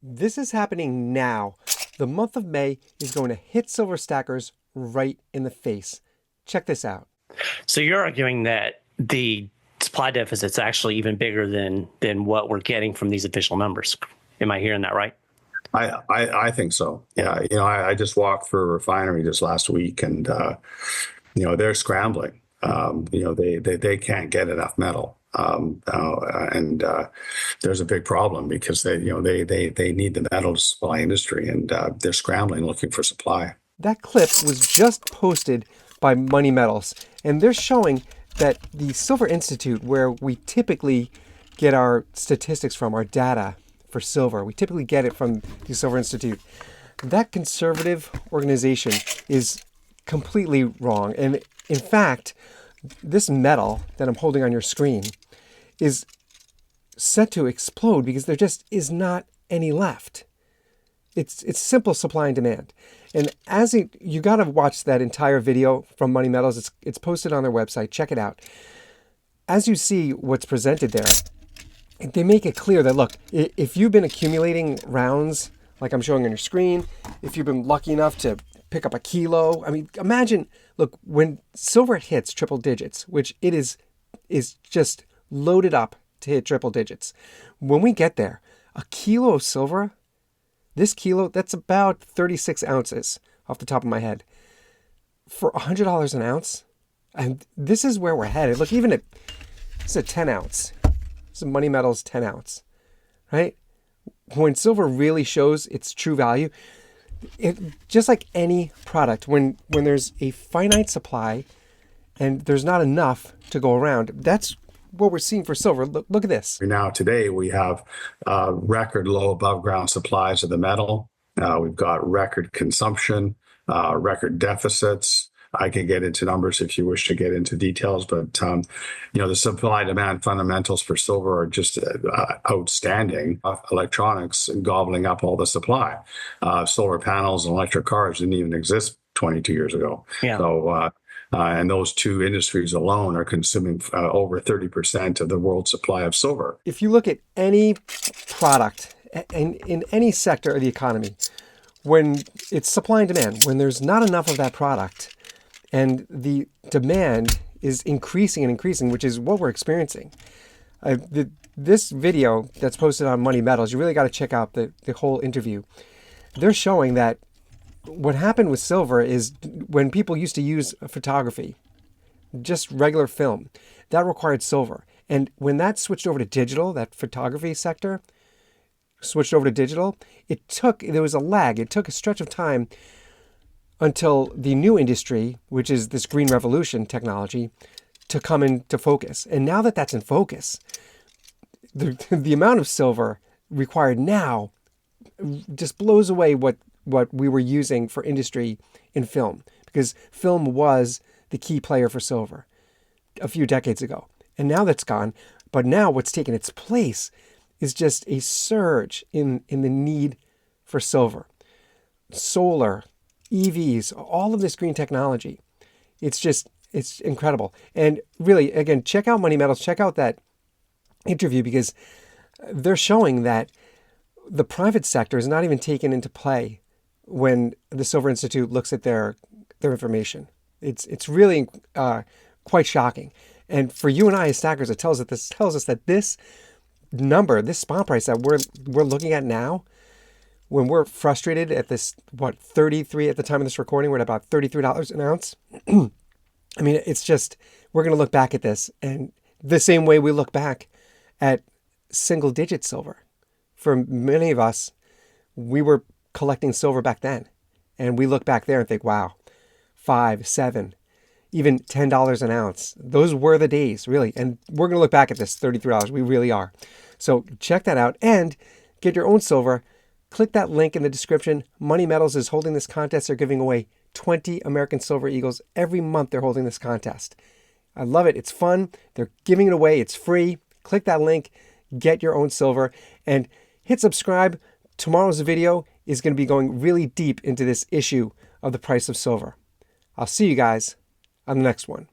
This is happening now. The month of May is going to hit silver stackers right in the face. Check this out. So you're arguing that the supply deficit's actually even bigger than what we're getting from these official numbers. Am I hearing that right? I think so. Yeah. I just walked through a refinery just last week and, they're scrambling. They can't get enough metal. And there's a big problem because they need the metal to supply industry, and they're scrambling looking for supply. That clip was just posted by Money Metals, and they're showing that the Silver Institute, where we typically get our statistics from, our data for silver, we typically get it from the Silver Institute. That conservative organization is completely wrong. And in fact, this metal that I'm holding on your screen is set to explode because there just is not any left. It's simple supply and demand. And you got to watch that entire video from Money Metals. It's posted on their website. Check it out. As you see what's presented there, they make it clear that, look, if you've been accumulating rounds, like I'm showing on your screen, if you've been lucky enough to pick up a kilo, I mean, imagine, look, when silver hits triple digits, which it is just loaded up to hit triple digits. When we get there, a kilo of silver, this kilo, that's about 36 ounces off the top of my head. For $100 an ounce, and this is where we're headed. Look, even it's a 10 ounce. This is Money Metals 10 ounce, right? When silver really shows its true value, just like any product, when there's a finite supply and there's not enough to go around, that's what we're seeing for silver. Look at this. Now, today, we have record low above ground supplies of the metal. We've got record consumption, record deficits. I can get into numbers if you wish to get into details, but the supply demand fundamentals for silver are just outstanding. Electronics gobbling up all the supply. Solar panels and electric cars didn't even exist 22 years ago. Yeah. So, and those two industries alone are consuming over 30% of the world's supply of silver. If you look at any product in any sector of the economy, when it's supply and demand, when there's not enough of that product and the demand is increasing and increasing, which is what we're experiencing. This video that's posted on Money Metals, you really got to check out the whole interview. They're showing that what happened with silver is when people used to use photography, just regular film, that required silver. And when that switched over to digital, that photography sector switched over to digital, there was a lag. It took a stretch of time until the new industry, which is this green revolution technology, to come into focus. And now that that's in focus, the amount of silver required now just blows away what we were using for industry in film, because film was the key player for silver a few decades ago. And now that's gone. But now what's taken its place is just a surge in the need for silver. Solar, EVs, all of this green technology. It's incredible. And really, again, check out Money Metals, check out that interview, because they're showing that the private sector is not even taken into play when the Silver Institute looks at their information. It's really quite shocking. And for you and I as stackers, it tells us that this number, this spot price that we're looking at now, when we're frustrated at this, 33 at the time of this recording, we're at about $33 an ounce. I mean, it's just, we're going to look back at this and the same way we look back at single digit silver. For many of us, we were collecting silver back then. And we look back there and think, wow, $5, $7, even $10 an ounce. Those were the days, really. And we're going to look back at this, $33. We really are. So check that out and get your own silver. Click that link in the description. Money Metals is holding this contest. They're giving away 20 American Silver Eagles. Every month they're holding this contest. I love it. It's fun. They're giving it away. It's free. Click that link. Get your own silver. And hit subscribe. Tomorrow's video is going to be going really deep into this issue of the price of silver. I'll see you guys on the next one.